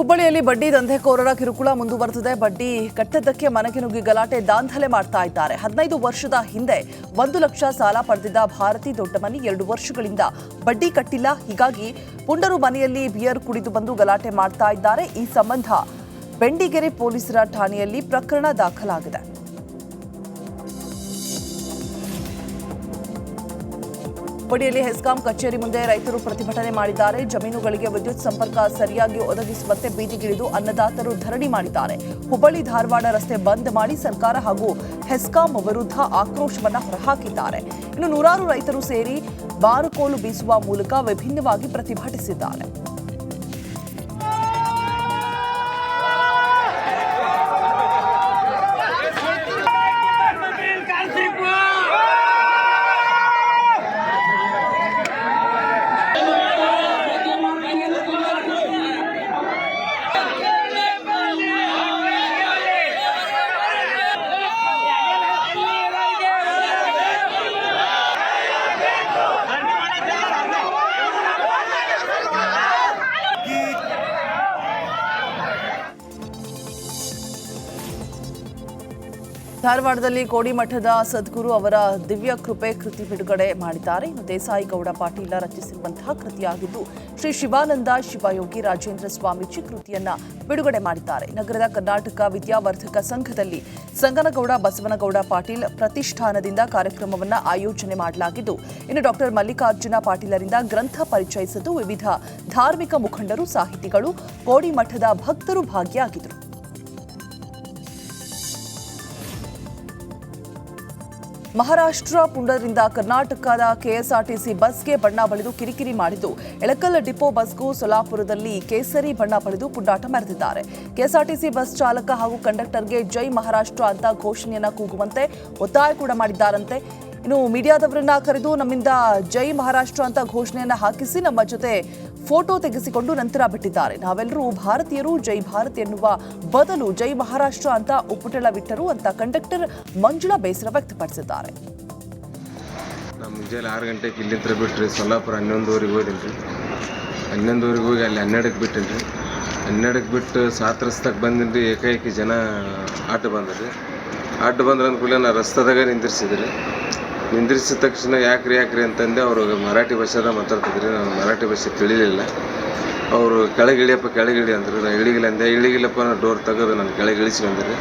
ಹುಬ್ಬಳ್ಳಿಯಲ್ಲಿ ಬಡ್ಡಿ ದಂಧೆಕೋರರ ಕಿರುಕುಳ ಮುಂದುವರೆದಿದೆ. ಬಡ್ಡಿ ಕಟ್ಟದಕ್ಕೆ ಮನೆಗೆ ನುಗ್ಗಿ ಗಲಾಟೆ ದಾಂಧಲೆ ಮಾಡ್ತಾ ಇದ್ದಾರೆ. 15 ವರ್ಷದ ಹಿಂದೆ 1 ಲಕ್ಷ ಸಾಲ ಪಡೆದಿದ್ದ ಭಾರತಿ ದೊಡ್ಡಮನಿ 2 ವರ್ಷಗಳಿಂದ ಬಡ್ಡಿ ಕಟ್ಟಿಲ್ಲ. ಹೀಗಾಗಿ ಪುಂಡರು ಮನೆಯಲ್ಲಿ ಬಿಯರ್ ಕುಡಿದು ಬಂದು ಗಲಾಟೆ ಮಾಡ್ತಾ ಇದ್ದಾರೆ. ಈ ಸಂಬಂಧ ಬೆಂಡಿಗೆರೆ ಪೊಲೀಸರ ಠಾಣೆಯಲ್ಲಿ ಪ್ರಕರಣ ದಾಖಲಾಗಿದೆ. ಹುಬ್ಬಳ್ಳಿಯಲ್ಲಿ ಹೆಸ್ಕಾಂ ಕಚೇರಿ ಮುಂದೆ ರೈತರು ಪ್ರತಿಭಟನೆ ಮಾಡಿದ್ದಾರೆ. ಜಮೀನುಗಳಿಗೆ ವಿದ್ಯುತ್ ಸಂಪರ್ಕ ಸರಿಯಾಗಿ ಒದಗಿಸುವಂತೆ ಬೀದಿಗಿಳಿದು ಅನ್ನದಾತರು ಧರಣಿ ಮಾಡಿದ್ದಾರೆ. ಹುಬ್ಬಳ್ಳಿ ಧಾರವಾಡ ರಸ್ತೆ ಬಂದ್ ಮಾಡಿ ಸರ್ಕಾರ ಹಾಗೂ ಹೆಸ್ಕಾಂ ವಿರುದ್ಧ ಆಕ್ರೋಶವನ್ನು ಹೊರಹಾಕಿದ್ದಾರೆ. ಇನ್ನು ನೂರಾರು ರೈತರು ಸೇರಿ ಬಾರುಕೋಲು ಬೀಸುವ ಮೂಲಕ ವಿಭಿನ್ನವಾಗಿ ಪ್ರತಿಭಟಿಸಿದ್ದಾರೆ. ಧಾರವಾಡದಲ್ಲಿ ಕೋಡಿಮಠದ ಸದ್ಗುರು ಅವರ ದಿವ್ಯ ಕೃಪೆ ಕೃತಿ ಬಿಡುಗಡೆ ಮಾಡಿದ್ದಾರೆ. ದೇಸಾಯಿ ಗೌಡ ಪಾಟೀಲ ರಚಿಸಿರುವಂತಹ ಕೃತಿಯಾಗಿದ್ದು ಶ್ರೀ ಶಿವಾನಂದ ಶಿವಯೋಗಿ ರಾಜೇಂದ್ರ ಸ್ವಾಮೀಜಿ ಕೃತಿಯನ್ನ ಬಿಡುಗಡೆ ಮಾಡಿದ್ದಾರೆ. ನಗರದ ಕರ್ನಾಟಕ ವಿದ್ಯಾವರ್ಧಕ ಸಂಘದಲ್ಲಿ ಸಂಗನಗೌಡ ಬಸವನಗೌಡ ಪಾಟೀಲ್ ಪ್ರತಿಷ್ಠಾನದಿಂದ ಕಾರ್ಯಕ್ರಮವನ್ನು ಆಯೋಜನೆ ಮಾಡಲಾಗಿದ್ದು ಇನ್ನು ಡಾಕ್ಟರ್ ಮಲ್ಲಿಕಾರ್ಜುನ ಪಾಟೀಲರಿಂದ ಗ್ರಂಥ ಪರಿಚಯಿಸಿದ್ದು ವಿವಿಧ ಧಾರ್ಮಿಕ ಮುಖಂಡರು, ಸಾಹಿತಿಗಳು, ಕೋಡಿಮಠದ ಭಕ್ತರು ಭಾಗಿಯಾಗಿದ್ದರು. ಮಹಾರಾಷ್ಟ್ರ ಪುಂಡರಿಂದ ಕರ್ನಾಟಕದ ಕೆಎಸ್ಆರ್ಟಿಸಿ ಬಸ್ಗೆ ಬಣ್ಣ ಬಳಿದು ಕಿರಿಕಿರಿ ಮಾಡಿದ್ದು ಎಳಕಲ್ ಡಿಪೋ ಬಸ್ಗೂ ಸೊಲ್ಲಾಪುರದಲ್ಲಿ ಕೇಸರಿ ಬಣ್ಣ ಬಳಿದು ಪುಂಡಾಟ ಮೆರೆದಿದ್ದಾರೆ. ಕೆಎಸ್ಆರ್ಟಿಸಿ ಬಸ್ ಚಾಲಕ ಹಾಗೂ ಕಂಡಕ್ಟರ್ಗೆ ಜೈ ಮಹಾರಾಷ್ಟ್ರ ಅಂತ ಘೋಷಣೆಯನ್ನ ಕೂಗುವಂತೆ ಒತ್ತಾಯ ಕೂಡ ಮಾಡಿದ್ದಾರಂತೆ. ಇನ್ನು ಮೀಡಿಯಾದವರನ್ನ ಕರೆದು ನಮ್ಮಿಂದ ಜೈ ಮಹಾರಾಷ್ಟ್ರ ಅಂತ ಘೋಷಣೆಯನ್ನ ಹಾಕಿಸಿ ನಮ್ಮ ಜೊತೆ ಫೋಟೋ ತೆಗೆಸಿಕೊಂಡು ನಂತರ ಬಿಟ್ಟಿದ್ದಾರೆ. ನಾವೆಲ್ಲರೂ ಭಾರತೀಯರು, ಜೈ ಭಾರತ್ ಎನ್ನುವ ಬದಲು ಜೈ ಮಹಾರಾಷ್ಟ್ರ ಅಂತ ಉಪ್ಪುಟಳವಿಟ್ಟರು ಅಂತ ಕಂಡಕ್ಟರ್ ಮಂಜುಳಾ ಬೇಸರ ವ್ಯಕ್ತಪಡಿಸಿದ್ದಾರೆ. ಮುಂಜಾನೆ 6 ಗಂಟೆಗೆ ಇಲ್ಲಿಂದ ಬಿಟ್ರಿ ಸೊಲ್ಲಾಪುರ 11:00 ಹೋದಿಲ್ರಿ. 11:00 ಹೋಗಿ ಅಲ್ಲಿ 12ಕ್ಕೆ ಬಿಟ್ಟಿನ್ರಿ. 12ಕ್ಕೆ ಬಿಟ್ಟು ಸಾತ್ರಸ್ತಕ್ಕೆ ಬಂದಿನ್ರಿ. ಏಕಾಏಕಿ ಜನ ಆಟ ಬಂದ್ರಿ. ಆಟ ಬಂದ್ರೆ ಅಂದ್ಕೂಡಲೇ ನಾ ರಸ್ತೆದಾಗ ನಿಂದಿರಿಸಿದ ತಕ್ಷಣ ಯಾಕ್ರಿ ಅಂತಂದೆ. ಅವರು ಮರಾಠಿ ಭಾಷೆದಾಗ ಮಾತಾಡ್ತಿದ್ರಿ. ನಾನು ಮರಾಠಿ ಭಾಷೆ ತಿಳಿಲಿಲ್ಲ. ಅವರು ಕೆಳಗಿಳಿಯಪ್ಪ ಅಂದರು. ನಾನು ಇಳಿಗಿಲ್ಲಪ್ಪ ನಾನು ಡೋರ್ ತೆಗೆದು ನಾನು ಕೆಳಗೆ ಇಳಿಸ್ಕೊಂಡ್ರಿ.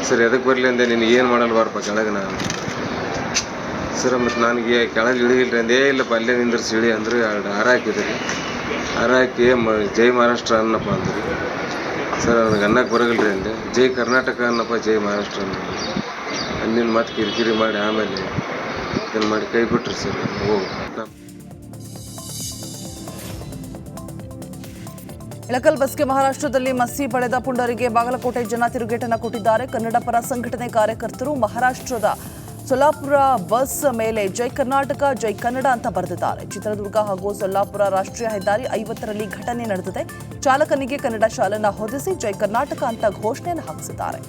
ಸರ್ ಎದಕ್ಕೆ ಬರಲಿ ಅಂದೆ. ನೀನು ಏನು ಮಾಡಲ್ವಾರಪ್ಪ ಕೆಳಗೆ ನಾನು ಸರ್. ಮತ್ತು ನನಗೆ ಕೆಳಗೆ ಇಳಿಗಿಲ್ರಿ ಅಂದೆ. ಇಲ್ಲಪ್ಪ ಅಲ್ಲೇ ನಿಂದಿರಿಸಿ ಇಳಿ ಅಂದ್ರೆ 2 ಹಾರ ಹಾಕಿದ್ರಿ. ಹಾರ ಹಾಕಿ ಜೈ ಮಹಾರಾಷ್ಟ್ರ ಅನ್ನಪ್ಪ ಅಂದ್ರಿ. ಸರ್ ನನಗೆ ಅನ್ನಕ್ಕೆ ಬರೋಗಿಲ್ರಿ ಅಂದೆ. ಜೈ ಕರ್ನಾಟಕ ಅನ್ನಪ್ಪ, ಜೈ ಮಹಾರಾಷ್ಟ್ರ ಅನ್ನ. ಅಲ್ಲಿಂದ ಮತ್ತೆ ಕಿರಿಕಿರಿ ಮಾಡಿ ಆಮೇಲೆ ಇದನ್ನು ಮಾಡಿ ಕೈ ಬಿಟ್ರಿ ಸರ್. ಎಳಕಲ್ ಬಸ್ಗೆ ಮಹಾರಾಷ್ಟ್ರದಲ್ಲಿ ಮಸಿ ಪಡೆದ ಪುಂಡರಿಗೆ ಬಾಗಲಕೋಟೆ ಜನ ತಿರುಗೇಟನ್ನು ಕೊಟ್ಟಿದ್ದಾರೆ. ಕನ್ನಡ ಪರ ಸಂಘಟನೆ ಕಾರ್ಯಕರ್ತರು ಮಹಾರಾಷ್ಟ್ರದ ಸೊಲ್ಲಾಪುರ ಬಸ್ ಮೇಲೆ ಜೈ ಕರ್ನಾಟಕ, ಜೈ ಕನ್ನಡ ಅಂತ ಬರೆದಿದ್ದಾರೆ. ಚಿತ್ರದುರ್ಗ ಹಾಗೂ ಸೊಲ್ಲಾಪುರ ರಾಷ್ಟ್ರೀಯ ಹೆದ್ದಾರಿ 50ರಲ್ಲಿ ಘಟನೆ ನಡೆದಿದೆ. ಚಾಲಕನಿಗೆ ಕನ್ನಡ ಶಾಲನ್ನ ಹೊದಿಸಿ ಜೈ ಕರ್ನಾಟಕ ಅಂತ ಘೋಷಣೆಯನ್ನು ಹಾಕಿಸಿದ್ದಾರೆ.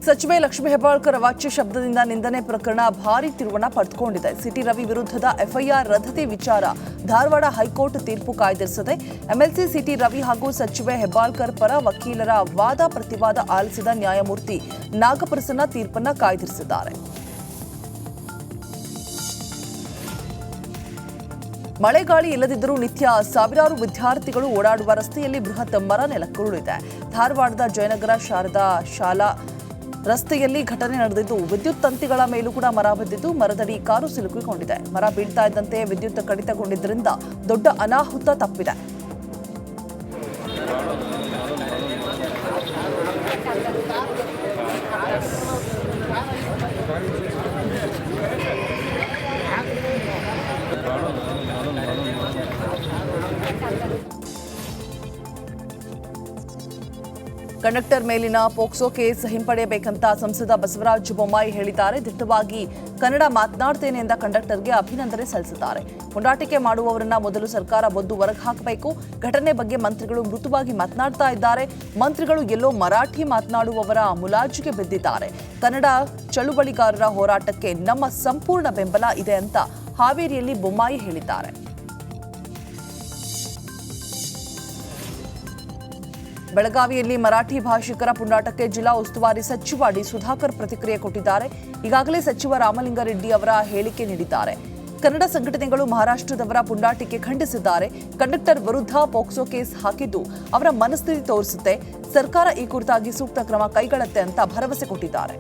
ಸಚಿವೆ ಲಕ್ಷ್ಮೀ ಹೆಬ್ಬಾಳ್ಕರ್ ಅವಾಚ್ಯ ಶಬ್ದದಿಂದ ನಿಂದನೆ ಪ್ರಕರಣ ಭಾರೀ ತಿರುವನ್ನ ಪಡೆದುಕೊಂಡಿದೆ. ಸಿಟಿ ರವಿ ವಿರುದ್ಧದ ಎಫ್ಐಆರ್ ರದ್ದತಿ ವಿಚಾರ ಧಾರವಾಡ ಹೈಕೋರ್ಟ್ ತೀರ್ಪು ಕಾಯ್ದಿರಿಸಿದೆ. ಎಂಎಲ್ಸಿ ಸಿಟಿ ರವಿ ಹಾಗೂ ಸಚಿವೆ ಹೆಬ್ಬಾಳ್ಕರ್ ಪರ ವಕೀಲರ ವಾದ ಪ್ರತಿವಾದ ಆಲಿಸಿದ ನ್ಯಾಯಮೂರ್ತಿ ನಾಗಪ್ರಸನ್ನ ತೀರ್ಪನ್ನ ಕಾಯ್ದಿರಿಸಿದ್ದಾರೆ. ಮಳೆಗಾಳಿ ಇಲ್ಲದಿದ್ದರೂ ನಿತ್ಯ ಸಾವಿರಾರು ವಿದ್ಯಾರ್ಥಿಗಳು ಓಡಾಡುವ ರಸ್ತೆಯಲ್ಲಿ ಬೃಹತ್ ಮರ ನೆಲಕ್ಕುರುಳಿದೆ. ಧಾರವಾಡದ ಜಯನಗರ ಶಾರದಾ ಶಾಲಾ ರಸ್ತೆಯಲ್ಲಿ ಘಟನೆ ನಡೆದಿದ್ದು ವಿದ್ಯುತ್ ತಂತಿಗಳ ಮೇಲೂ ಕೂಡ ಮರ ಬಿದ್ದಿದ್ದು ಮರದಡಿ ಕಾರು ಸಿಲುಕಿಕೊಂಡಿದೆ. ಮರ ಬೀಳ್ತಾ ಇದ್ದಂತೆ ವಿದ್ಯುತ್ ಕಡಿತಗೊಂಡಿದ್ದರಿಂದ ದೊಡ್ಡ ಅನಾಹುತ ತಪ್ಪಿದೆ. ಕಂಡಕ್ಟರ್ ಮೇಲಿನ ಪೋಕ್ಸೋ ಕೇಸ್ ಹಿಂಪಡೆಯಬೇಕಂತ ಸಂಸದ ಬಸವರಾಜ ಬೊಮ್ಮಾಯಿ ಹೇಳಿದ್ದಾರೆ. ದಿಟ್ಟವಾಗಿ ಕನ್ನಡ ಮಾತನಾಡ್ತೇನೆ ಎಂದ ಕಂಡಕ್ಟರ್ಗೆ ಅಭಿನಂದನೆ ಸಲ್ಲಿಸಿದ್ದಾರೆ. ಪುಂಡಾಟಿಕೆ ಮಾಡುವವರನ್ನ ಮೊದಲು ಸರ್ಕಾರ ಒದ್ದು ಹೊರಗೆ ಹಾಕಬೇಕು. ಘಟನೆ ಬಗ್ಗೆ ಮಂತ್ರಿಗಳು ಮೃದುವಾಗಿ ಮಾತನಾಡ್ತಾ ಇದ್ದಾರೆ. ಮಂತ್ರಿಗಳು ಎಲ್ಲೋ ಮರಾಠಿ ಮಾತನಾಡುವವರ ಮುಲಾಜಿಗೆ ಬಿದ್ದಿದ್ದಾರೆ. ಕನ್ನಡ ಚಳುವಳಿಗಾರರ ಹೋರಾಟಕ್ಕೆ ನಮ್ಮ ಸಂಪೂರ್ಣ ಬೆಂಬಲ ಇದೆ ಅಂತ ಹಾವೇರಿಯಲ್ಲಿ ಬೊಮ್ಮಾಯಿ ಹೇಳಿದ್ದಾರೆ. ಬೆಳಗಾವಿಯಲ್ಲಿ ಮರಾಠಿ ಭಾಷಿಕರ ಪುಂಡಾಟಕ್ಕೆ ಜಿಲ್ಲಾ ಉಸ್ತುವಾರಿ ಸಚಿವ ಡಿ ಸುಧಾಕರ್ ಪ್ರತಿಕ್ರಿಯೆ ಕೊಟ್ಟಿದ್ದಾರೆ. ಈಗಾಗಲೇ ಸಚಿವ ರಾಮಲಿಂಗಾರೆಡ್ಡಿ ಅವರ ಹೇಳಿಕೆ ನೀಡಿದ್ದಾರೆ. ಕನ್ನಡ ಸಂಘಟನೆಗಳು ಮಹಾರಾಷ್ಟ್ರದವರ ಪುಂಡಾಟಿಕೆ ಖಂಡಿಸಿದ್ದಾರೆ. ಕಂಡಕ್ಟರ್ ವಿರುದ್ಧ ಪೋಕ್ಸೋ ಕೇಸ್ ಹಾಕಿದ್ದು ಅವರ ಮನಸ್ಥಿತಿ ತೋರಿಸುತ್ತೆ. ಸರ್ಕಾರ ಈ ಕುರಿತಾಗಿ ಸೂಕ್ತ ಕ್ರಮ ಕೈಗೊಳ್ಳುತ್ತೆ ಅಂತ ಭರವಸೆ ಕೊಟ್ಟಿದ್ದಾರೆ.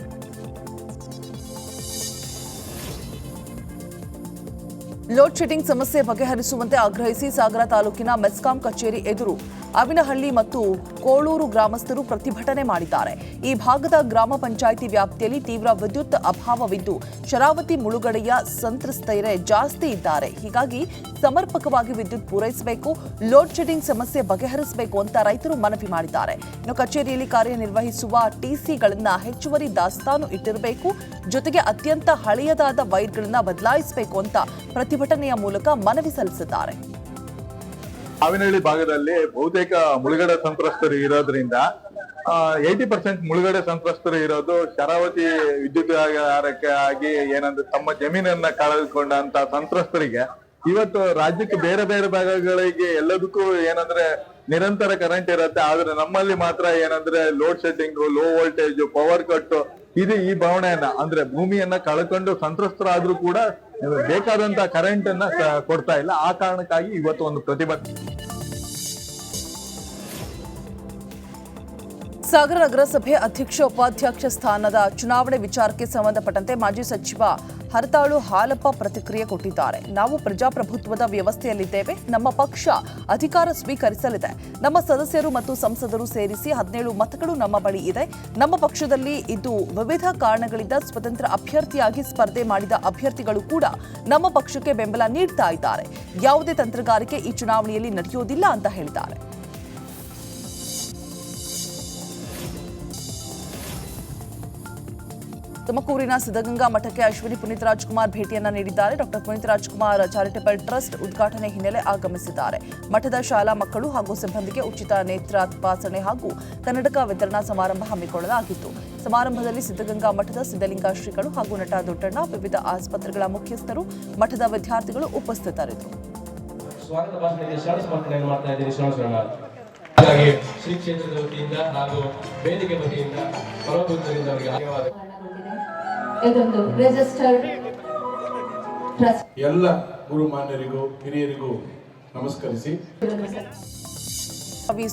ಲೋಡ್ ಶೆಡ್ಡಿಂಗ್ ಸಮಸ್ಯೆ ಬಗೆಹರಿಸುವಂತೆ ಆಗ್ರಹಿಸಿ ಸಾಗರ ತಾಲೂಕಿನ ಮೆಸ್ಕಾಂ ಕಚೇರಿ ಎದುರು ಅವಿನಹಳ್ಳಿ ಮತ್ತು ಕೋಳೂರು ಗ್ರಾಮಸ್ಥರು ಪ್ರತಿಭಟನೆ ಮಾಡಿದ್ದಾರೆ. ಈ ಭಾಗದ ಗ್ರಾಮ ಪಂಚಾಯಿತಿ ವ್ಯಾಪ್ತಿಯಲ್ಲಿ ತೀವ್ರ ವಿದ್ಯುತ್ ಅಭಾವವಿದ್ದು ಶರಾವತಿ ಮುಳುಗಡೆಯ ಸಂತ್ರಸ್ತರೇ ಜಾಸ್ತಿ ಇದ್ದಾರೆ. ಹೀಗಾಗಿ ಸಮರ್ಪಕವಾಗಿ ವಿದ್ಯುತ್ ಪೂರೈಸಬೇಕು, ಲೋಡ್ ಶೆಡ್ಡಿಂಗ್ ಸಮಸ್ಯೆ ಬಗೆಹರಿಸಬೇಕು ಅಂತ ರೈತರು ಮನವಿ ಮಾಡಿದ್ದಾರೆ. ಇನ್ನು ಕಚೇರಿಯಲ್ಲಿ ಕಾರ್ಯನಿರ್ವಹಿಸುವ ಟಿಸಿಗಳನ್ನು ಹೆಚ್ಚುವರಿ ದಾಸ್ತಾನು ಇಟ್ಟಿರಬೇಕು, ಜೊತೆಗೆ ಅತ್ಯಂತ ಹಳೆಯದಾದ ವೈರ್ಗಳನ್ನು ಬದಲಾಯಿಸಬೇಕು ಅಂತ ಪ್ರತಿಭಟನೆಯ ಮೂಲಕ ಮನವಿ ಸಲ್ಲಿಸಿದ್ದಾರೆ. ಹಾವಿನಹಳ್ಳಿ ಭಾಗದಲ್ಲಿ ಬಹುತೇಕ ಮುಳುಗಡೆ ಸಂತ್ರಸ್ತರು ಇರೋದ್ರಿಂದ 80% ಮುಳುಗಡೆ ಸಂತ್ರಸ್ತರು ಇರೋದು ಶರಾವತಿ ವಿದ್ಯುತ್ ಆಗಿ ಏನಂದ್ರೆ ತಮ್ಮ ಜಮೀನನ್ನ ಕಳೆದುಕೊಂಡಂತ ಸಂತ್ರಸ್ತರಿಗೆ ಇವತ್ತು ರಾಜ್ಯಕ್ಕೆ ಬೇರೆ ಬೇರೆ ಭಾಗಗಳಿಗೆ ಎಲ್ಲದಕ್ಕೂ ಏನಂದ್ರೆ ನಿರಂತರ ಕರೆಂಟ್ ಇರುತ್ತೆ. ಆದ್ರೆ ನಮ್ಮಲ್ಲಿ ಮಾತ್ರ ಏನಂದ್ರೆ load shedding, low voltage, power cut ಇದು ಈ ಭಾವನೆಯನ್ನ ಅಂದ್ರೆ ಭೂಮಿಯನ್ನ ಕಳ್ಕೊಂಡು ಸಂತ್ರಸ್ತರಾದ್ರೂ ಕೂಡ ಬೇಕಾದಂತ ಕರೆಂಟ್ ಅನ್ನ ಕೊಡ್ತಾ ಇಲ್ಲ. ಆ ಕಾರಣಕ್ಕಾಗಿ ಇವತ್ತು ಒಂದು ಪ್ರತಿಭಟನೆ. ಸಾಗರ ನಗರಸಭೆ ಅಧ್ಯಕ್ಷ ಉಪಾಧ್ಯಕ್ಷ ಸ್ಥಾನದ ಚುನಾವಣೆ ವಿಚಾರಕ್ಕೆ ಸಂಬಂಧಪಟ್ಟಂತೆ ಮಾಜಿ ಸಚಿವ ಹರತಾಳು ಹಾಲಪ್ಪ ಪ್ರತಿಕ್ರಿಯೆ ಕೊಟ್ಟಿದ್ದಾರೆ. ನಾವು ಪ್ರಜಾಪ್ರಭುತ್ವದ ವ್ಯವಸ್ಥೆಯಲ್ಲಿದ್ದೇವೆ. ನಮ್ಮ ಪಕ್ಷ ಅಧಿಕಾರ ಸ್ವೀಕರಿಸಲಿದೆ. ನಮ್ಮ ಸದಸ್ಯರು ಮತ್ತು ಸಂಸದರು ಸೇರಿಸಿ 17 ಮತಗಳು ನಮ್ಮ ಬಳಿ ಇದೆ. ನಮ್ಮ ಪಕ್ಷದಲ್ಲಿ ಇದು ವಿವಿಧ ಕಾರಣಗಳಿಂದ ಸ್ವತಂತ್ರ ಅಭ್ಯರ್ಥಿಯಾಗಿ ಸ್ಪರ್ಧೆ ಮಾಡಿದ ಅಭ್ಯರ್ಥಿಗಳು ಕೂಡ ನಮ್ಮ ಪಕ್ಷಕ್ಕೆ ಬೆಂಬಲ ನೀಡ್ತಾ ಇದ್ದಾರೆ. ಯಾವುದೇ ತಂತ್ರಗಾರಿಕೆ ಈ ಚುನಾವಣೆಯಲ್ಲಿ ನಡೆಯುವುದಿಲ್ಲ ಅಂತ ಹೇಳಿದ್ದಾರೆ. ತುಮಕೂರಿನ ಸಿದ್ಧಗಂಗಾ ಮಠಕ್ಕೆ ಅಶ್ವಿನಿ ಪುನೀತ್ ರಾಜ್ಕುಮಾರ್ ಭೇಟಿಯನ್ನ ನೀಡಿದ್ದಾರೆ. Doctor Puneeth Rajkumar charitable trust ಉದ್ಘಾಟನೆ ಹಿನ್ನೆಲೆ ಆಗಮಿಸಿದ್ದಾರೆ. ಮಠದ ಶಾಲಾ ಮಕ್ಕಳು ಹಾಗೂ ಸಿಬ್ಬಂದಿಗೆ ಉಚಿತ ನೇತ್ರ ತಪಾಸಣೆ ಹಾಗೂ ಕನ್ನಡಕ ವಿತರಣಾ ಸಮಾರಂಭ ಹಮ್ಮಿಕೊಳ್ಳಲಾಗಿತ್ತು. ಸಮಾರಂಭದಲ್ಲಿ ಸಿದ್ಧಗಂಗಾ ಮಠದ ಸಿದ್ಧಲಿಂಗ ಶ್ರೀಗಳು ಹಾಗೂ ನಟ ದೊಡ್ಡಣ್ಣ, ವಿವಿಧ ಆಸ್ಪತ್ರೆಗಳ ಮುಖ್ಯಸ್ಥರು, ಮಠದ ವಿದ್ಯಾರ್ಥಿಗಳು ಉಪಸ್ಥಿತರಿದ್ದರು. ಶ್ರೀ ಕ್ಷೇತ್ರದ ವತಿಯಿಂದ ಹಾಗೂ ವೇದಿಕೆ ವತಿಯಿಂದ ಪರಭೂತರಿಂದ ಅವರಿಗೆ ಧನ್ಯವಾದ. ಇದೊಂದು ರಿಜಿಸ್ಟರ್ಡ್ ಟ್ರಸ್ಟ್. ಎಲ್ಲ ಗುರುಮಾನ್ಯರಿಗೂ ಹಿರಿಯರಿಗೂ ನಮಸ್ಕರಿಸಿ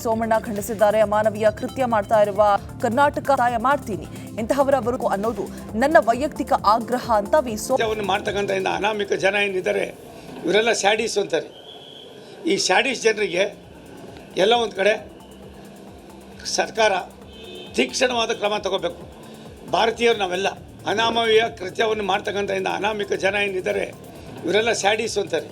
ಸೋಮಣ್ಣ ಖಂಡಿಸಿದ್ದಾರೆ. ಅಮಾನವೀಯ ಕೃತ್ಯ ಮಾಡ್ತಾ ಇರುವ ಕರ್ನಾಟಕ ಸಹಾಯ ಮಾಡ್ತೀನಿ ಇಂತಹವರವರೆಗೂ ಅನ್ನೋದು ನನ್ನ ವೈಯಕ್ತಿಕ ಆಗ್ರಹ ಅಂತ ಸೋಮಣ್ಣ ಮಾಡ್ತಕ್ಕಂಥ ಅನಾಮಿಕ ಜನ ಏನಿದ್ದಾರೆ ಇವರೆಲ್ಲ ಸ್ಯಾಡೀಸ್ ಅಂತಾರೆ. ಈ ಸ್ಯಾಡೀಸ್ ಜನರಿಗೆ ಎಲ್ಲ ಒಂದು ಕಡೆ ಸರ್ಕಾರ ತೀಕ್ಷ್ಣವಾದ ಕ್ರಮ ತಗೋಬೇಕು. ಭಾರತೀಯರು ನಾವೆಲ್ಲ ಅನಾಮವೀಯ ಕೃತ್ಯವನ್ನು ಮಾಡ್ತಕ್ಕಂಥ ಅನಾಮಿಕ ಜನ ಏನಿದ್ದಾರೆ ಇವರೆಲ್ಲ ಸ್ಯಾಡೀಸ್ ಅಂತಾರೆ.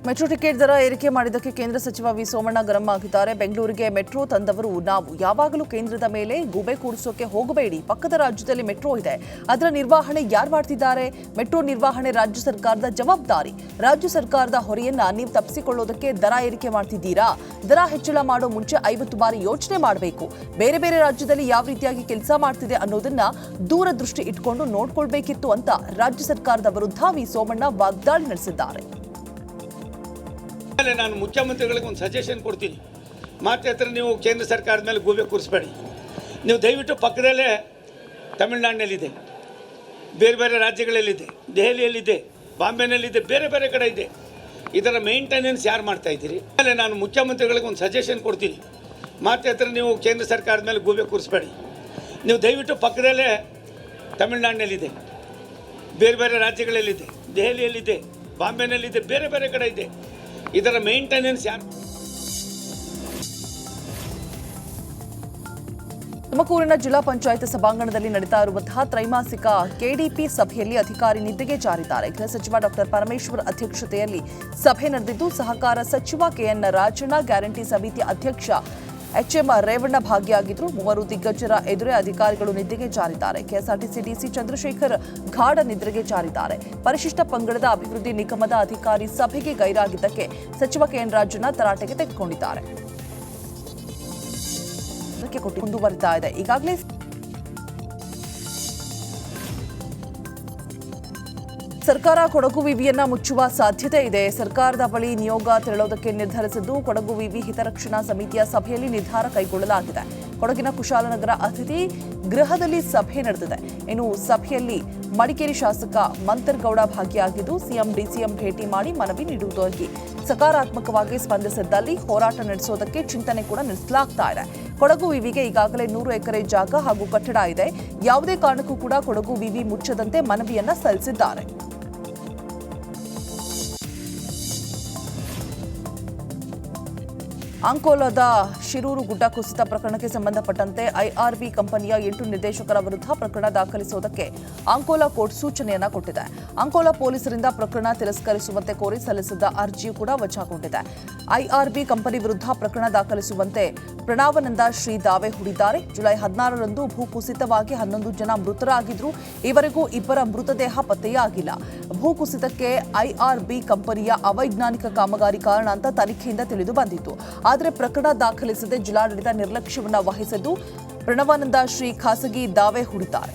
ಮೆಟ್ರೋ ಟಿಕೆಟ್ ದರ ಏರಿಕೆ ಮಾಡಿದ್ದಕ್ಕೆ ಕೇಂದ್ರ ಸಚಿವ ವಿ ಸೋಮಣ್ಣ ಗರಂ ಆಗಿದ್ದಾರೆ. ಬೆಂಗಳೂರಿಗೆ ಮೆಟ್ರೋ ತಂದವರು ನಾವು. ಯಾವಾಗಲೂ ಕೇಂದ್ರದ ಮೇಲೆ ಗೂಬೆ ಕೂರಿಸೋಕೆ ಹೋಗಬೇಡಿ. ಪಕ್ಕದ ರಾಜ್ಯದಲ್ಲಿ ಮೆಟ್ರೋ ಇದೆ, ಅದರ ನಿರ್ವಹಣೆ ಯಾರು ಮಾಡ್ತಿದ್ದಾರೆ? ಮೆಟ್ರೋ ನಿರ್ವಹಣೆ ರಾಜ್ಯ ಸರ್ಕಾರದ ಜವಾಬ್ದಾರಿ. ರಾಜ್ಯ ಸರ್ಕಾರದ ಹೊರೆಯನ್ನ ನೀವು ತಪ್ಪಿಸಿಕೊಳ್ಳೋದಕ್ಕೆ ದರ ಏರಿಕೆ ಮಾಡ್ತಿದ್ದೀರಾ? ದರ ಹೆಚ್ಚಳ ಮಾಡೋ ಮುಂಚೆ 50 ಬಾರಿ ಯೋಚನೆ ಮಾಡಬೇಕು. ಬೇರೆ ಬೇರೆ ರಾಜ್ಯದಲ್ಲಿ ಯಾವ ರೀತಿಯಾಗಿ ಕೆಲಸ ಮಾಡ್ತಿದೆ ಅನ್ನೋದನ್ನ ದೂರದೃಷ್ಟಿ ಇಟ್ಕೊಂಡು ನೋಡ್ಕೊಳ್ಬೇಕಿತ್ತು ಅಂತ ರಾಜ್ಯ ಸರ್ಕಾರದ ವಿರುದ್ಧ ವಿ ಸೋಮಣ್ಣ ವಾಗ್ದಾಳಿ ನಡೆಸಿದ್ದಾರೆ. ನಾನು ಮುಖ್ಯಮಂತ್ರಿಗಳಿಗೆ ಒಂದು ಸಜೆಷನ್ ಕೊಡ್ತೀನಿ. ಮಾತ್ರ ನೀವು ಕೇಂದ್ರ ಸರ್ಕಾರದ ಮೇಲೆ ಗೂಬೆ ಕೂರಿಸಬೇಡಿ. ನೀವು ದಯವಿಟ್ಟು ಪಕ್ಕದಲ್ಲೇ ತಮಿಳುನಾಡಿನಲ್ಲಿದೆ, ಬೇರೆ ಬೇರೆ ರಾಜ್ಯಗಳಲ್ಲಿದೆ, ದೆಹಲಿಯಲ್ಲಿದೆ, ಬಾಂಬೆನಲ್ಲಿದೆ, ಬೇರೆ ಬೇರೆ ಕಡೆ ಇದೆ. ಇದರ ಮೇಂಟೆನೆನ್ಸ್ ಯಾರು ಮಾಡ್ತಾ ಇದ್ದೀರಿ? ನಾನು ಮುಖ್ಯಮಂತ್ರಿಗಳಿಗೆ ಒಂದು ಸಜೆಷನ್ ಕೊಡ್ತೀನಿ. ಮಾತ್ರ ನೀವು ಕೇಂದ್ರ ಸರ್ಕಾರದ ಮೇಲೆ ಗೂಬೆ ಕೂರಿಸಬೇಡಿ. ನೀವು ದಯವಿಟ್ಟು ಪಕ್ಕದಲ್ಲೇ ತಮಿಳುನಾಡಿನಲ್ಲಿದೆ, ಬೇರೆ ಬೇರೆ ರಾಜ್ಯಗಳಲ್ಲಿದೆ, ದೆಹಲಿಯಲ್ಲಿದೆ, ಬಾಂಬೆನಲ್ಲಿದೆ, ಬೇರೆ ಬೇರೆ ಕಡೆ ಇದೆ. ಇದರ ಮೇಂಟೆನೆನ್ಸ್ ಯಾರು? ತುಮಕೂರಿನ ಜಿಲ್ಲಾ ಪಂಚಾಯತ್ ಸಭಾಂಗಣದಲ್ಲಿ ನಡೀತಾ ಇರುವಂತಹ ತ್ರೈಮಾಸಿಕ ಕೆಡಿಪಿ ಸಭೆಯಲ್ಲಿ ಅಧಿಕಾರಿ ನಿದ್ದೆಗೆ ಜಾರಿದ್ದಾರೆ. ಗೃಹ ಸಚಿವ ಡಾಕ್ಟರ್ ಪರಮೇಶ್ವರ್ ಅಧ್ಯಕ್ಷತೆಯಲ್ಲಿ ಸಭೆ ನಡೆದಿದ್ದು, ಸಹಕಾರ ಸಚಿವ ಕೆಎನ್ ರಾಜಣ್ಣ, ಗ್ಯಾರಂಟಿ ಸಮಿತಿ ಅಧ್ಯಕ್ಷ ಎಚ್ಎಂ ರೇವಣ್ಣ ಭಾಗಿಯಾಗಿದ್ರು. 3 ದಿಗ್ಗಜರ ಎದುರೇ ಅಧಿಕಾರಿಗಳು ನಿದ್ರೆಗೆ ಜಾರಿದ್ದಾರೆ. ಕೆಎಸ್ಆರ್ಟಿಸಿ ಡಿಸಿ ಚಂದ್ರಶೇಖರ್ ಗಾಢ ನಿದ್ರೆಗೆ ಜಾರಿದ್ದಾರೆ. ಪರಿಶಿಷ್ಟ ಪಂಗಡದ ಅಭಿವೃದ್ಧಿ ನಿಗಮದ ಅಧಿಕಾರಿ ಸಭೆಗೆ ಗೈರಾಗಿದ್ದಕ್ಕೆ ಸಚಿವ ಕೆಎನ್ ರಾಜಣ್ಣ ತರಾಟೆಗೆ ತೆಗೆದುಕೊಂಡಿದ್ದಾರೆ. ಮುಂದುವರಿತಾ ಇದೆ. ಈಗಾಗಲೇ ಸರ್ಕಾರ ಕೊಡಗು ವಿವಿಯನ್ನ ಮುಚ್ಚುವ ಸಾಧ್ಯತೆ ಇದೆ. ಸರ್ಕಾರದ ಬಳಿ ನಿಯೋಗ ತೆರಳೋದಕ್ಕೆ ನಿರ್ಧರಿಸಿದ್ದು ಕೊಡಗು ವಿವಿ ಹಿತರಕ್ಷಣಾ ಸಮಿತಿಯ ಸಭೆಯಲ್ಲಿ ನಿರ್ಧಾರ ಕೈಗೊಳ್ಳಲಾಗಿದೆ. ಕೊಡಗಿನ ಕುಶಾಲನಗರ ಅತಿಥಿ ಗೃಹದಲ್ಲಿ ಸಭೆ ನಡೆದಿದೆ. ಇನ್ನು ಸಭೆಯಲ್ಲಿ ಮಡಿಕೇರಿ ಶಾಸಕ ಮಂತರ್ಗೌಡ ಭಾಗಿಯಾಗಿದ್ದು ಸಿಎಂ ಡಿಸಿಎಂ ಭೇಟಿ ಮಾಡಿ ಮನವಿ ನೀಡುವುದಾಗಿ ಸಕಾರಾತ್ಮಕವಾಗಿ ಸ್ಪಂದಿಸಿದ್ದಲ್ಲಿ ಹೋರಾಟ ನಡೆಸೋದಕ್ಕೆ ಚಿಂತನೆ ಕೂಡ ನಡೆಸಲಾಗ್ತಾ ಇದೆ. ಕೊಡಗು ವಿವಿಗೆ ಈಗಾಗಲೇ 100 ಎಕರೆ ಜಾಗ ಹಾಗೂ ಕಟ್ಟಡ ಇದೆ. ಯಾವುದೇ ಕಾರಣಕ್ಕೂ ಕೂಡ ಕೊಡಗು ವಿವಿ ಮುಚ್ಚದಂತೆ ಮನವಿಯನ್ನ ಸಲ್ಲಿಸಿದ್ದಾರೆ. ಅಂಕೋಲಾದ ಶಿರೂರು ಗುಡ್ಡ ಕುಸಿತ ಪ್ರಕರಣಕ್ಕೆ ಸಂಬಂಧಪಟ್ಟಂತೆ ಐಆರ್ಬಿ ಕಂಪನಿಯ 8 ನಿರ್ದೇಶಕರ ವಿರುದ್ಧ ಪ್ರಕರಣ ದಾಖಲಿಸುವುದಕ್ಕೆ ಅಂಕೋಲಾ ಕೋರ್ಟ್ ಸೂಚನೆಯನ್ನ ಕೊಟ್ಟಿದೆ. ಅಂಕೋಲಾ ಪೊಲೀಸರಿಂದ ಪ್ರಕರಣ ತಿರಸ್ಕರಿಸುವಂತೆ ಕೋರಿ ಸಲ್ಲಿಸಿದ್ದ ಅರ್ಜಿಯೂ ಕೂಡ ವಜಾಗೊಂಡಿದೆ. ಐಆರ್ಬಿ ಕಂಪನಿ ವಿರುದ್ಧ ಪ್ರಕರಣ ದಾಖಲಿಸುವಂತೆ ಪ್ರಣವಾನಂದ ಶ್ರೀ ದಾವೆ ಹೂಡಿದ್ದಾರೆ. ಜುಲೈ 16ರಂದು ಭೂಕುಸಿತವಾಗಿ 11 ಜನ ಮೃತರಾಗಿದ್ರು. ಈವರೆಗೂ 2 ಮೃತದೇಹ ಪತ್ತೆಯಾಗಿಲ್ಲ. ಭೂಕುಸಿತಕ್ಕೆ ಐಆರ್ಬಿ ಕಂಪನಿಯ ಅವೈಜ್ಞಾನಿಕ ಕಾಮಗಾರಿ ಕಾರಣ ಅಂತ ತನಿಖೆಯಿಂದ ತಿಳಿದು ಬಂದಿತ್ತು. ಆದರೆ ಪ್ರಕರಣ ದಾಖಲಿಸದೆ ಜಿಲ್ಲಾಡಳಿತ ನಿರ್ಲಕ್ಷ್ಯವನ್ನ ವಹಿಸಿದ್ದು ಪ್ರಣವಾನಂದ ಶ್ರೀ ಖಾಸಗಿ ದಾವೆ ಹೂಡಿದ್ದಾರೆ.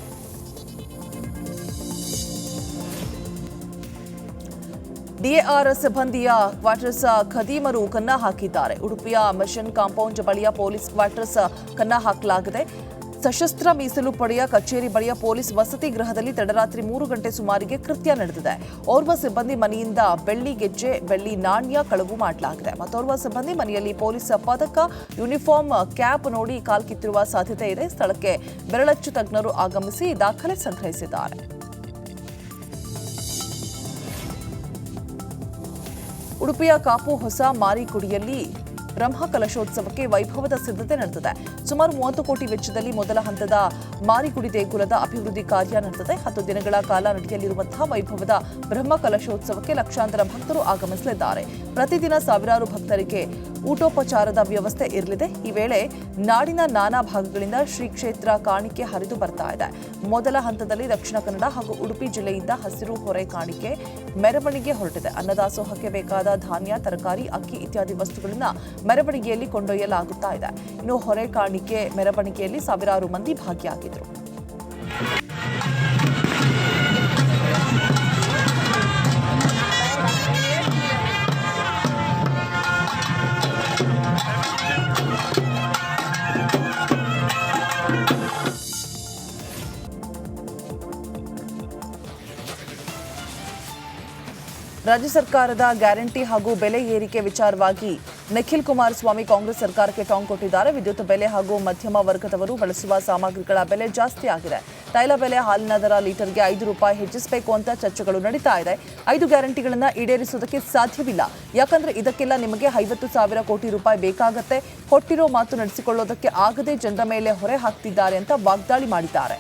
ಡಿಎಆರ್ ಸಿಬ್ಬಂದಿಯ ಕ್ವಾರ್ಟರ್ಸ್ ಖದೀಮರು ಕನ್ನ ಹಾಕಿದ್ದಾರೆ. ಉಡುಪಿಯ ಮಿಷನ್ ಕಾಂಪೌಂಡ್ ಬಳಿಯ ಪೊಲೀಸ್ ಕ್ವಾರ್ಟರ್ಸ್ ಕನ್ನ ಹಾಕಲಾಗಿದೆ. ಸಶಸ್ತ್ರ ಮೀಸಲು ಪಡೆಯ ಕಚೇರಿ ಬಳಿಯ ಪೊಲೀಸ್ ವಸತಿ ಗೃಹದಲ್ಲಿ ತಡರಾತ್ರಿ 3 ಗಂಟೆ ಸುಮಾರಿಗೆ ಕೃತ್ಯ ನಡೆದಿದೆ. ಓರ್ವ ಸಿಬ್ಬಂದಿ ಮನೆಯಿಂದ ಬೆಳ್ಳಿ ಗೆಜ್ಜೆ, ಬೆಳ್ಳಿ ನಾಣ್ಯ ಕಳವು ಮಾಡಲಾಗಿದೆ. ಮತ್ತೋರ್ವ ಸಿಬ್ಬಂದಿ ಮನೆಯಲ್ಲಿ ಪೊಲೀಸ್ ಪದಕ, ಯೂನಿಫಾರ್ಮ್, ಕ್ಯಾಪ್ ನೋಡಿ ಕಾಲ್ಕಿತ್ತಿರುವ ಸಾಧ್ಯತೆ ಇದೆ. ಸ್ಥಳಕ್ಕೆ ಬೆರಳಚ್ಚು ತಜ್ಞರು ಆಗಮಿಸಿ ದಾಖಲೆ ಸಂಗ್ರಹಿಸಿದ್ದಾರೆ. ಉಡುಪಿಯ ಕಾಪು ಹೊಸ ಮಾರಿಗುಡಿಯಲ್ಲಿ ಬ್ರಹ್ಮ ಕಲಶೋತ್ಸವಕ್ಕೆ ವೈಭವದ ಸಿದ್ಧತೆ ನಡೆದಿದೆ. ಸುಮಾರು 30 ಕೋಟಿ ವೆಚ್ಚದಲ್ಲಿ ಮೊದಲ ಹಂತದ ಮಾರಿಗುಡಿ ದೇಗುಲದ ಅಭಿವೃದ್ಧಿ ಕಾರ್ಯ ನಡೆದಿದೆ. 10 ದಿನಗಳ ಕಾಲ ನಡೆಯಲಿರುವಂತಹ ವೈಭವದ ಬ್ರಹ್ಮ ಕಲಶೋತ್ಸವಕ್ಕೆ ಲಕ್ಷಾಂತರ ಭಕ್ತರು ಆಗಮಿಸಲಿದ್ದಾರೆ. ಪ್ರತಿದಿನ ಸಾವಿರಾರು ಭಕ್ತರಿಗೆ ಊಟೋಪಚಾರದ ವ್ಯವಸ್ಥೆ ಇರಲಿದೆ. ಈ ವೇಳೆ ನಾಡಿನ ನಾನಾ ಭಾಗಗಳಿಂದ ಶ್ರೀ ಕ್ಷೇತ್ರ ಕಾಣಿಕೆ ಹರಿದು ಬರ್ತಾ ಇದೆ. ಮೊದಲ ಹಂತದಲ್ಲಿ ದಕ್ಷಿಣ ಕನ್ನಡ ಹಾಗೂ ಉಡುಪಿ ಜಿಲ್ಲೆಯಿಂದ ಹಸಿರು ಹೊರೆ ಕಾಣಿಕೆ ಮೆರವಣಿಗೆ ಹೊರಟಿದೆ. ಅನ್ನದಾಸೋಹಕ್ಕೆ ಬೇಕಾದ ಧಾನ್ಯ, ತರಕಾರಿ, ಅಕ್ಕಿ ಇತ್ಯಾದಿ ವಸ್ತುಗಳನ್ನು ಮೆರವಣಿಗೆಯಲ್ಲಿ ಕೊಂಡೊಯ್ಯಲಾಗುತ್ತಾ ಇದೆ. ಇನ್ನು ಹೊರೆ ಕಾಣಿಕೆ ಮೆರವಣಿಗೆಯಲ್ಲಿ ಸಾವಿರಾರು ಮಂದಿ ಭಾಗಿಯಾಗಿದ್ದರು. ರಾಜ್ಯ ಸರ್ಕಾರದ ಗ್ಯಾರಂಟಿ ಹಾಗೂ ಬೆಲೆ ಏರಿಕೆ ವಿಚಾರವಾಗಿ ನಿಖಿಲ್ ಕುಮಾರಸ್ವಾಮಿ ಕಾಂಗ್ರೆಸ್ ಸರ್ಕಾರಕ್ಕೆ ಟಾಂಗ್ ಕೊಟ್ಟಿದ್ದಾರೆ. ವಿದ್ಯುತ್ ಬೆಲೆ ಹಾಗೂ ಮಧ್ಯಮ ವರ್ಗದವರು ಬಳಸುವ ಸಾಮಗ್ರಿಗಳ ಬೆಲೆ ಜಾಸ್ತಿ ಆಗಿದೆ. ತೈಲ ಬೆಲೆ, ಹಾಲಿನ ದರ ಲೀಟರ್ಗೆ 5 ರೂಪಾಯಿ ಹೆಚ್ಚಿಸಬೇಕು ಅಂತ ಚರ್ಚೆಗಳು ನಡೀತಾ ಇದೆ. 5 ಗ್ಯಾರಂಟಿಗಳನ್ನು ಈಡೇರಿಸುವುದಕ್ಕೆ ಸಾಧ್ಯವಿಲ್ಲ. ಯಾಕಂದ್ರೆ ಇದಕ್ಕೆಲ್ಲ ನಿಮಗೆ 50,000 ಕೋಟಿ ರೂಪಾಯಿ ಬೇಕಾಗತ್ತೆ. ಕೊಟ್ಟಿರೋ ಮಾತು ನಡೆಸಿಕೊಳ್ಳೋದಕ್ಕೆ ಆಗದೆ ಜನರ ಮೇಲೆ ಹೊರೆ ಹಾಕ್ತಿದ್ದಾರೆ ಅಂತ ವಾಗ್ದಾಳಿ ಮಾಡಿದ್ದಾರೆ.